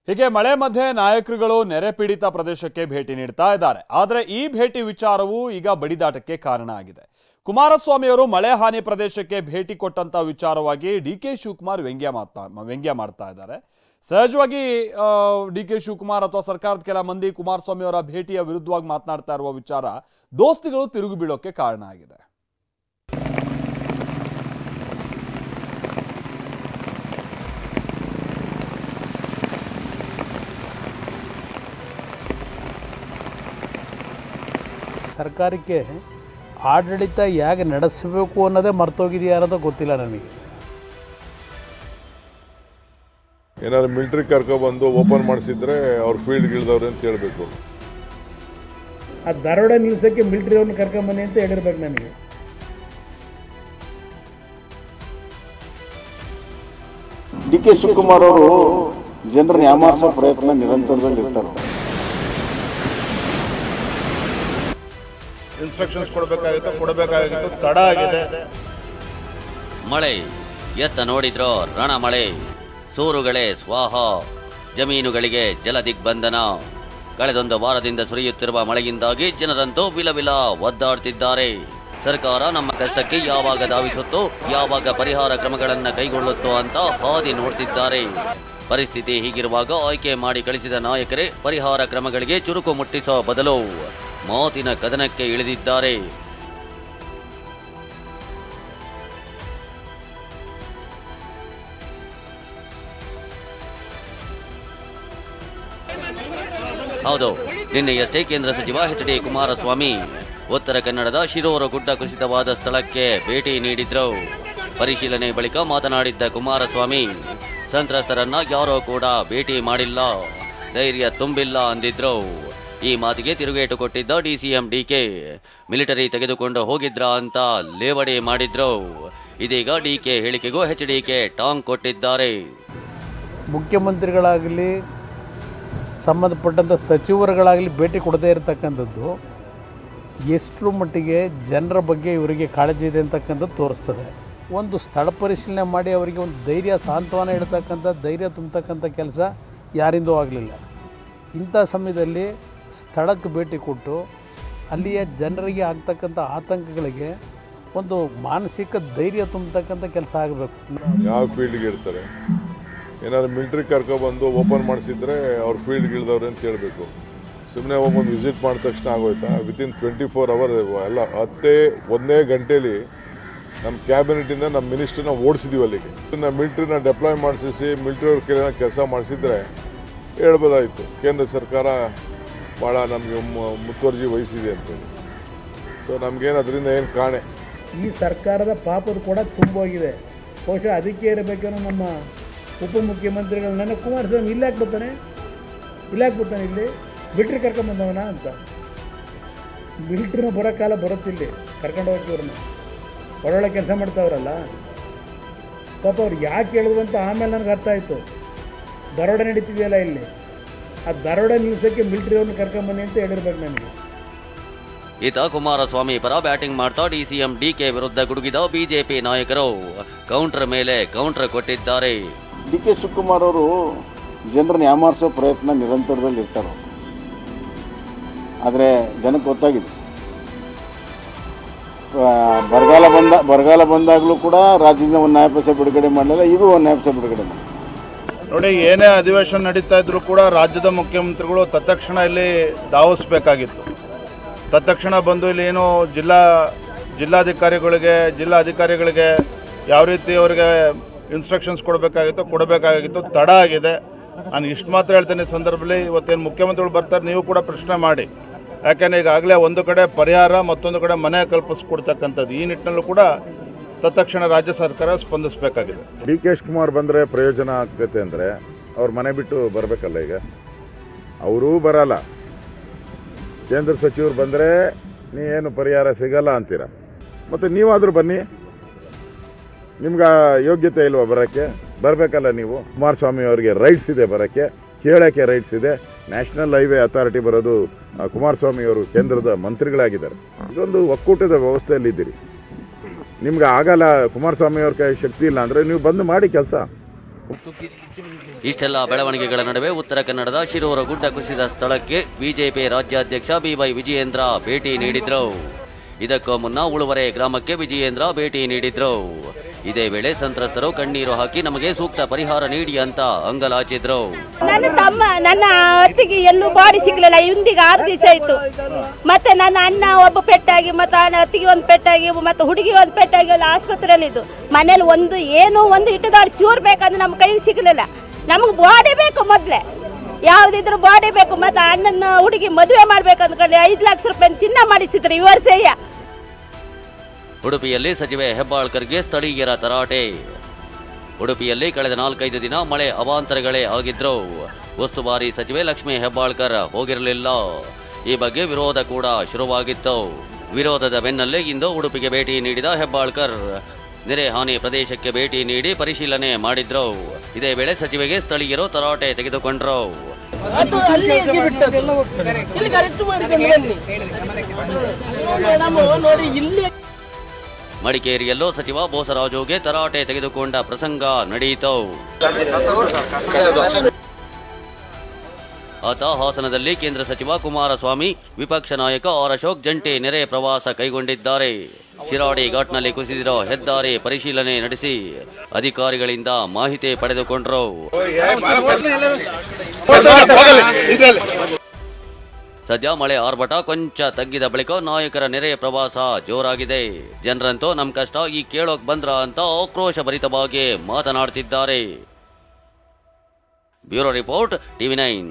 ಹೀಗೆ ಮಳೆ ಮಧ್ಯೆ ನಾಯಕರುಗಳು ನೆರೆ ಪೀಡಿತ ಪ್ರದೇಶಕ್ಕೆ ಭೇಟಿ ನೀಡ್ತಾ ಇದ್ದಾರೆ. ಆದರೆ ಈ ಭೇಟಿ ವಿಚಾರವು ಈಗ ಬಡಿದಾಟಕ್ಕೆ ಕಾರಣ ಆಗಿದೆ. ಕುಮಾರಸ್ವಾಮಿ ಅವರು ಮಳೆ ಹಾನಿ ಪ್ರದೇಶಕ್ಕೆ ಭೇಟಿ ಕೊಟ್ಟಂತ ವಿಚಾರವಾಗಿ ಡಿ.ಕೆ. ಶಿವಕುಮಾರ್ ವ್ಯಂಗ್ಯ ಮಾಡ್ತಾ ಇದ್ದಾರೆ. ಸಹಜವಾಗಿ ಡಿ.ಕೆ. ಶಿವಕುಮಾರ್ ಅಥವಾ ಸರ್ಕಾರದ ಕೆಲ ಮಂದಿ ಕುಮಾರಸ್ವಾಮಿ ಅವರ ಭೇಟಿಯ ವಿರುದ್ಧವಾಗಿ ಮಾತನಾಡ್ತಾ ಇರುವ ವಿಚಾರ ದೋಸ್ತಿಗಳು ತಿರುಗಿ ಬೀಳೋಕೆ ಕಾರಣ ಆಗಿದೆ. ಸರ್ಕಾರಕ್ಕೆ ಆಡಳಿತ ಹೇಗೆ ನಡೆಸಬೇಕು ಅನ್ನೋದೇ ಮರ್ತೋಗಿದೆಯಾ ಅನ್ನೋದು ಗೊತ್ತಿಲ್ಲ ನನಗೆ. ಏನಾದ್ರು ಮಿಲಿಟರಿ ಕರ್ಕೊಬಂದು ಓಪನ್ ಮಾಡಿಸಿದ್ರೆ ಅವ್ರ ಫೀಲ್ಡ್ಗೆ ಇಳಿದವ್ರೆ ಅಂತ ಹೇಳಬೇಕು. ಆ ದರೋಡೆ ನಿಲ್ಸಕ್ಕೆ ಮಿಲಿಟರಿ ಅವ್ರನ್ನ ಕರ್ಕೊಂಬನ್ನಿ ಅಂತ ಹೇಳಿರ್ಬೇಕು ನನಗೆ. ಡಿ.ಕೆ. ಶಿವಕುಮಾರ್ ಅವರು ಜನರನ್ನ ಯಾಮಾರಿಸೋ ಪ್ರಯತ್ನ ನಿರಂತರದಲ್ಲಿ ಇರ್ತಾರೆ. ಇನ್ಸ್ಟ್ರಕ್ಷನ್ಸ್ ಕೊಡಬೇಕಾಗಿತ್ತು ತಡ ಆಗಿದೆ. ಮಳೆ ಎತ್ತ ನೋಡಿದ್ರೋ ರಣ ಮಳೆ, ಸೂರುಗಳೇ ಸ್ವಾಹ, ಜಮೀನುಗಳಿಗೆ ಜಲ ದಿಗ್ಬಂಧನ. ಕಳೆದೊಂದು ವಾರದಿಂದ ಸುರಿಯುತ್ತಿರುವ ಮಳೆಯಿಂದಾಗಿ ಜನರಂತೂ ವಿಲವಿಲ ಒದ್ದಾಡ್ತಿದ್ದಾರೆ. ಸರ್ಕಾರ ನಮ್ಮ ಕಷ್ಟಕ್ಕೆ ಯಾವಾಗ ಧಾವಿಸುತ್ತೋ, ಯಾವಾಗ ಪರಿಹಾರ ಕ್ರಮಗಳನ್ನು ಕೈಗೊಳ್ಳುತ್ತೋ ಅಂತ ಹಾದಿ ನೋಡ್ತಿದ್ದಾರೆ. ಪರಿಸ್ಥಿತಿ ಹೀಗಿರುವಾಗ ಆಯ್ಕೆ ಮಾಡಿ ಕಳಿಸಿದ ನಾಯಕರೇ ಪರಿಹಾರ ಕ್ರಮಗಳಿಗೆ ಚುರುಕು ಮುಟ್ಟಿಸೋ ಬದಲು ಮಾತಿನ ಕದನಕ್ಕೆ ಇಳಿದಿದ್ದಾರೆ. ಹೌದು, ನಿನ್ನೆಯಷ್ಟೇ ಕೇಂದ್ರ ಸಚಿವ ಎಚ್.ಡಿ. ಕುಮಾರಸ್ವಾಮಿ ಉತ್ತರ ಕನ್ನಡದ ಶಿರೋರು ಗುಡ್ಡ ಕುಸಿತವಾದ ಸ್ಥಳಕ್ಕೆ ಭೇಟಿ ನೀಡಿದ್ರು. ಪರಿಶೀಲನೆ ಬಳಿಕ ಮಾತನಾಡಿದ್ದ ಕುಮಾರಸ್ವಾಮಿ, ಸಂತ್ರಸ್ತರನ್ನ ಯಾರೋ ಕೂಡ ಭೇಟಿ ಮಾಡಿಲ್ಲ, ಧೈರ್ಯ ತುಂಬಿಲ್ಲ ಅಂದಿದ್ರು. ಈ ಮಾತಿಗೆ ತಿರುಗೇಟು ಕೊಟ್ಟಿದ್ದ ಡಿಸಿಎಂ ಡಿ.ಕೆ. ಮಿಲಿಟರಿ ತೆಗೆದುಕೊಂಡು ಹೋಗಿದ್ರ ಅಂತ ಲೇವಡಿ ಮಾಡಿದ್ರು. ಇದೀಗ ಡಿ.ಕೆ. ಹೇಳಿಕೆಗೂ ಎಚ್.ಡಿ.ಕೆ. ಟಾಂಗ್ ಕೊಟ್ಟಿದ್ದಾರೆ. ಮುಖ್ಯಮಂತ್ರಿಗಳಾಗಲಿ ಸಂಬಂಧಪಟ್ಟಂಥ ಸಚಿವರುಗಳಾಗಲಿ ಭೇಟಿ ಕೊಡದೇ ಇರತಕ್ಕಂಥದ್ದು ಎಷ್ಟರ ಮಟ್ಟಿಗೆ ಜನರ ಬಗ್ಗೆ ಇವರಿಗೆ ಕಾಳಜಿ ಇದೆ ಅಂತಕ್ಕಂಥದ್ದು ತೋರಿಸ್ತದೆ. ಒಂದು ಸ್ಥಳ ಪರಿಶೀಲನೆ ಮಾಡಿ ಅವರಿಗೆ ಒಂದು ಧೈರ್ಯ ಸಾಂತ್ವನ ಇಡ್ತಕ್ಕಂಥ ಧೈರ್ಯ ತುಂಬತಕ್ಕಂಥ ಕೆಲಸ ಯಾರಿಂದೂ ಆಗಲಿಲ್ಲ. ಇಂಥ ಸಮಯದಲ್ಲಿ ಸ್ಥಳಕ್ಕೆ ಭೇಟಿ ಕೊಟ್ಟು ಅಲ್ಲಿಯ ಜನರಿಗೆ ಆಗ್ತಕ್ಕಂಥ ಆತಂಕಗಳಿಗೆ ಒಂದು ಮಾನಸಿಕ ಧೈರ್ಯ ತುಂಬತಕ್ಕಂಥ ಕೆಲಸ ಆಗಬೇಕು. ಯಾವ ಫೀಲ್ಡ್ಗೆ ಇರ್ತಾರೆ, ಏನಾದ್ರು ಮಿಲಿಟರಿ ಕರ್ಕೊಬಂದು ಓಪನ್ ಮಾಡಿಸಿದ್ರೆ ಅವ್ರ ಫೀಲ್ಡ್ಗೆ ಇಳಿದವ್ರೆ ಅಂತ ಹೇಳಬೇಕು. ಸುಮ್ಮನೆ ಹೋಗೊಂದು ವಿಸಿಟ್ ಮಾಡಿದ ತಕ್ಷಣ ಆಗೋಯ್ತಾ? ವಿತಿನ್ 24 hours ಎಲ್ಲ 1 ಗಂಟೆಯಲ್ಲಿ ನಮ್ಮ ಕ್ಯಾಬಿನೆಟಿಂದ ನಮ್ಮ ಮಿನಿಸ್ಟ್ರನ್ನ ಓಡಿಸಿದ್ದೀವಿ ಅಲ್ಲಿಗೆ. ನಾವು ಮಿಲಿಟ್ರಿನ ಡೆಪ್ಲಾಯ್ ಮಾಡಿಸಿ ಮಿಲಿಟರಿ ಅವ್ರ ಕೆಲ ಕೆಲಸ ಮಾಡಿಸಿದ್ರೆ ಹೇಳ್ಬೋದಾಯಿತು, ಕೇಂದ್ರ ಸರ್ಕಾರ ಭಾಳ ನಮಗೆ ಮುತುವರ್ಜಿ ವಹಿಸಿದೆ ಅಂತೇಳಿ. ಸೊ ನಮಗೇನು ಅದರಿಂದ ಏನು ಕಾಣೆ. ಈ ಸರ್ಕಾರದ ಪಾಪದ ಕೂಡ ತುಂಬೋಗಿದೆ. ಬಹುಶಃ ಅದಕ್ಕೆ ಇರಬೇಕೇನೋ ನಮ್ಮ ಉಪಮುಖ್ಯಮಂತ್ರಿಗಳು ನನ್ನ ಕುಮಾರಸ್ವಾಮಿ ಇಲ್ಲಿ ಹಾಕ್ಬಿಡ್ತಾನೆ ಇಲ್ಲಿ ಮಿಲಿಟ್ರಿ ಕರ್ಕೊಂಬಂದವನ ಅಂತ. ಮಿಲಿಟ್ರಿನ ಬರೋ ಕಾಲ ಬರುತ್ತಿಲ್ಲಿ ಕರ್ಕೊಂಡು ಹೋಗಿ ಇವ್ರನ್ನ ಒಳ್ಳೊಳ್ಳೆ ಕೆಲಸ ಮಾಡ್ತಾವ್ರಲ್ಲ ಪಾಪ ಅವ್ರು ಯಾಕೆ ಹೇಳಿದ್ರು ಅಂತ ಆಮೇಲೆ ನನಗೆ ಅರ್ಥ ಆಯಿತು. ದರೋಡೆ ನಡೀತಿದೆಯಲ್ಲ ಇಲ್ಲಿ, ಆ ದರೋಡೆ ನಿಲ್ಸಕ್ಕೆ ಮಿಲಿಟರಿ ಅವ್ರನ್ನ ಕರ್ಕೊಂಬನ್ನಿ ಅಂತ ಹೇಳಿರ್ಬೇಕು ನನಗೆ. ಈತ ಕುಮಾರಸ್ವಾಮಿ ಪರ ಬ್ಯಾಟಿಂಗ್ ಮಾಡ್ತಾ ಡಿಸಿಎಂ ಡಿ.ಕೆ. ವಿರುದ್ಧ ಗುಡುಗಿದ ಬಿಜೆಪಿ ನಾಯಕರು ಕೌಂಟರ್ ಮೇಲೆ ಕೌಂಟರ್ ಕೊಟ್ಟಿದ್ದಾರೆ. ಡಿ.ಕೆ. ಶಿವಕುಮಾರ್ ಅವರು ಜನರನ್ನ ಯಾಮಾರಿಸೋ ಪ್ರಯತ್ನ ನಿರಂತರದಲ್ಲಿ ಇರ್ತಾರೆ. ಆದರೆ ಜನಕ್ಕೆ ಗೊತ್ತಾಗಿದೆ, ಬರಗಾಲ ಬಂದಾಗಲೂ ಕೂಡ ರಾಜ್ಯದಿಂದ 1 ನಯ ಪೈಸೆ ಬಿಡುಗಡೆ ಮಾಡಲಿಲ್ಲ, ಈಗ 1 ನಯ ಪೈಸೆ ಬಿಡುಗಡೆ ಮಾಡಿ. ನೋಡಿ, ಏನೇ ಅಧಿವೇಶನ ನಡೀತಾ ಇದ್ರು ಕೂಡ ರಾಜ್ಯದ ಮುಖ್ಯಮಂತ್ರಿಗಳು ತತ್ಕ್ಷಣ ಇಲ್ಲಿ ಧಾವಿಸಬೇಕಾಗಿತ್ತು. ತತ್ಕ್ಷಣ ಬಂದು ಇಲ್ಲಿ ಏನು ಜಿಲ್ಲಾಧಿಕಾರಿಗಳಿಗೆ ಯಾವ ರೀತಿ ಅವರಿಗೆ ಇನ್ಸ್ಟ್ರಕ್ಷನ್ಸ್ ಕೊಡಬೇಕಾಗಿತ್ತು ತಡ ಆಗಿದೆ. ನಾನು ಇಷ್ಟು ಮಾತ್ರ ಹೇಳ್ತೇನೆ ಈ ಸಂದರ್ಭದಲ್ಲಿ. ಇವತ್ತೇನು ಮುಖ್ಯಮಂತ್ರಿಗಳು ಬರ್ತಾರೆ, ನೀವು ಕೂಡ ಪ್ರಶ್ನೆ ಮಾಡಿ. ಯಾಕೆಂದರೆ ಈಗಾಗಲೇ ಒಂದು ಕಡೆ ಪರಿಹಾರ, ಮತ್ತೊಂದು ಕಡೆ ಮನೆ ಕಲ್ಪಿಸ್ಕೊಡ್ತಕ್ಕಂಥದ್ದು. ಈ ನಿಟ್ಟಿನಲ್ಲೂ ಕೂಡ ತತ್ಕ್ಷಣ ರಾಜ್ಯ ಸರ್ಕಾರ ಸ್ಪಂದಿಸಬೇಕಾಗಿದೆ. ಡಿ.ಕೆ. ಶಿವಕುಮಾರ್ ಬಂದರೆ ಪ್ರಯೋಜನ ಆಗ್ತೈತೆ ಅಂದರೆ ಅವ್ರ ಮನೆ ಬಿಟ್ಟು ಬರಬೇಕಲ್ಲ. ಈಗ ಅವರೂ ಬರಲ್ಲ, ಕೇಂದ್ರ ಸಚಿವರು ಬಂದರೆ ನೀವೇನು ಪರಿಹಾರ ಸಿಗಲ್ಲ ಅಂತೀರ. ಮತ್ತು ನೀವಾದರೂ ಬನ್ನಿ, ನಿಮ್ಗೆ ಯೋಗ್ಯತೆ ಇಲ್ವಾ ಬರೋಕ್ಕೆ? ಬರಬೇಕಲ್ಲ ನೀವು. ಕುಮಾರಸ್ವಾಮಿ ಅವರಿಗೆ ರೈಟ್ಸ್ ಇದೆ ಬರೋಕ್ಕೆ, ಕೇಳೋಕ್ಕೆ ರೈಟ್ಸ್ ಇದೆ. ನ್ಯಾಷನಲ್ ಹೈವೇ ಅಥಾರಿಟಿ ಬರೋದು ಕುಮಾರಸ್ವಾಮಿ ಅವರು ಕೇಂದ್ರದ ಮಂತ್ರಿಗಳಾಗಿದ್ದಾರೆ. ಇದೊಂದು ಒಕ್ಕೂಟದ ವ್ಯವಸ್ಥೆಯಲ್ಲಿದ್ದೀರಿ. ನಿಮ್ಗೆ ಆಗಲ್ಲ, ಕುಮಾರಸ್ವಾಮಿ ಅವ್ರ ಕೈ ಶಕ್ತಿ ಇಲ್ಲ ಅಂದರೆ ನೀವು ಬಂದು ಮಾಡಿ ಕೆಲಸ. ಇಷ್ಟೆಲ್ಲ ಬೆಳವಣಿಗೆಗಳ ನಡುವೆ ಉತ್ತರ ಕನ್ನಡದ ಶಿರೂರು ಗುಡ್ಡ ಕುಸಿದ ಸ್ಥಳಕ್ಕೆ ಬಿಜೆಪಿ ರಾಜ್ಯಾಧ್ಯಕ್ಷ ಬಿವೈ ವಿಜಯೇಂದ್ರ ಭೇಟಿ ನೀಡಿದ್ರು. ಇದಕ್ಕೂ ಮುನ್ನ ಉಳುವರೆ ಗ್ರಾಮಕ್ಕೆ ವಿಜಯೇಂದ್ರ ಭೇಟಿ ನೀಡಿದ್ರು. ಇದೇ ವೇಳೆ ಸಂತ್ರಸ್ತರು ಕಣ್ಣೀರು ಹಾಕಿ ನಮಗೆ ಸೂಕ್ತ ಪರಿಹಾರ ನೀಡಿ ಅಂತ ಅಂಗಲಾಚಿದ್ರು. ನನ್ನ ತಮ್ಮ ನನ್ನ ಅತ್ತಿಗೆ ಎಲ್ಲೂ ಬಾಡಿ ಸಿಗ್ಲಿಲ್ಲ, ಇಂದಿಗೆ 6 ದಿವಸ ಆಯ್ತು. ಮತ್ತೆ ನನ್ನ ಅಣ್ಣ ಒಬ್ಬ ಪೆಟ್ಟಾಗಿ, ಮತ್ತೆ ಅತ್ತಿಗೆ ಒಂದು ಪೆಟ್ಟಾಗಿ, ಮತ್ತೆ ಹುಡುಗಿ ಒಂದು ಪೆಟ್ಟಾಗಿ ಎಲ್ಲ ಆಸ್ಪತ್ರೆಯಲ್ಲಿ ಇದ್ದು. ಮನೇಲಿ ಒಂದು ಇಟ್ಟದಾಳು ಚೂರು ಬೇಕಂದ್ರೆ ನಮ್ಮ ಕೈಗೆ ಸಿಗಲಿಲ್ಲ. ನಮಗೆ ಬಾಡಿ ಬೇಕು, ಮೊದಲೇ ಯಾವುದಿದ್ರು ಬಾಡಿ ಬೇಕು. ಮತ್ತೆ ಅಣ್ಣನ ಹುಡುಗಿ ಮದುವೆ ಮಾಡ್ಬೇಕು ಅಂದ್ಕೊಂಡು 5 ಲಕ್ಷ ರೂಪಾಯಿ ಚಿನ್ನ ಮಾಡಿಸಿದ್ರು ಈ ವರ್ಷೇಯ. ಉಡುಪಿಯಲ್ಲಿ ಸಚಿವೆ ಹೆಬ್ಬಾಳ್ಕರ್ಗೆ ಸ್ಥಳೀಯರ ತರಾಟೆ. ಉಡುಪಿಯಲ್ಲಿ ಕಳೆದ 4-5 ದಿನ ಮಳೆ ಅವಾಂತರಗಳೇ ಆಗಿದ್ರು. ಉಸ್ತುವಾರಿ ಸಚಿವೆ ಲಕ್ಷ್ಮೀ ಹೆಬ್ಬಾಳ್ಕರ್ ಹೋಗಿರಲಿಲ್ಲ. ಈ ಬಗ್ಗೆ ವಿರೋಧ ಕೂಡ ಶುರುವಾಗಿತ್ತು. ವಿರೋಧದ ಬೆನ್ನಲ್ಲೇ ಇಂದು ಉಡುಪಿಗೆ ಭೇಟಿ ನೀಡಿದ ಹೆಬ್ಬಾಳ್ಕರ್ ನೆರೆ ಹಾನಿ ಪ್ರದೇಶಕ್ಕೆ ಭೇಟಿ ನೀಡಿ ಪರಿಶೀಲನೆ ಮಾಡಿದ್ರು. ಇದೇ ವೇಳೆ ಸಚಿವೆಗೆ ಸ್ಥಳೀಯರು ತರಾಟೆ ತೆಗೆದುಕೊಂಡ್ರು. ಮಡಿಕೇರಿಯಲ್ಲೂ ಸಚಿವ ಬೋಸರಾಜುಗೆ ತರಾಟೆ ತೆಗೆದುಕೊಂಡ ಪ್ರಸಂಗ ನಡೆಯಿತು. ಆತ ಹಾಸನದಲ್ಲಿ ಕೇಂದ್ರ ಸಚಿವ ಕುಮಾರಸ್ವಾಮಿ, ವಿಪಕ್ಷ ನಾಯಕ ಆರ್ ಅಶೋಕ್ ಜಂಟಿ ನೆರೆ ಪ್ರವಾಸ ಕೈಗೊಂಡಿದ್ದಾರೆ. ಶಿರಾಡಿ ಘಾಟ್ನಲ್ಲಿ ಕುಸಿದಿರೋ ಹೆದ್ದಾರಿ ಪರಿಶೀಲನೆ ನಡೆಸಿ ಅಧಿಕಾರಿಗಳಿಂದ ಮಾಹಿತಿ ಪಡೆದುಕೊಂಡರು. ಸದ್ಯ ಮಳೆ ಆರ್ಭಟ ಕೊಂಚ ತಗ್ಗಿದ ಬಳಿಕ ನಾಯಕರ ನೆರೆ ಪ್ರವಾಸ ಜೋರಾಗಿದೆ. ಜನರಂತೂ ನಮ್ ಕಷ್ಟ ಈ ಕೇಳೋಕ್ ಬಂದ್ರ ಅಂತ ಆಕ್ರೋಶ ಭರಿತವಾಗಿ ಮಾತನಾಡ್ತಿದ್ದಾರೆ. Bureau report, TV9.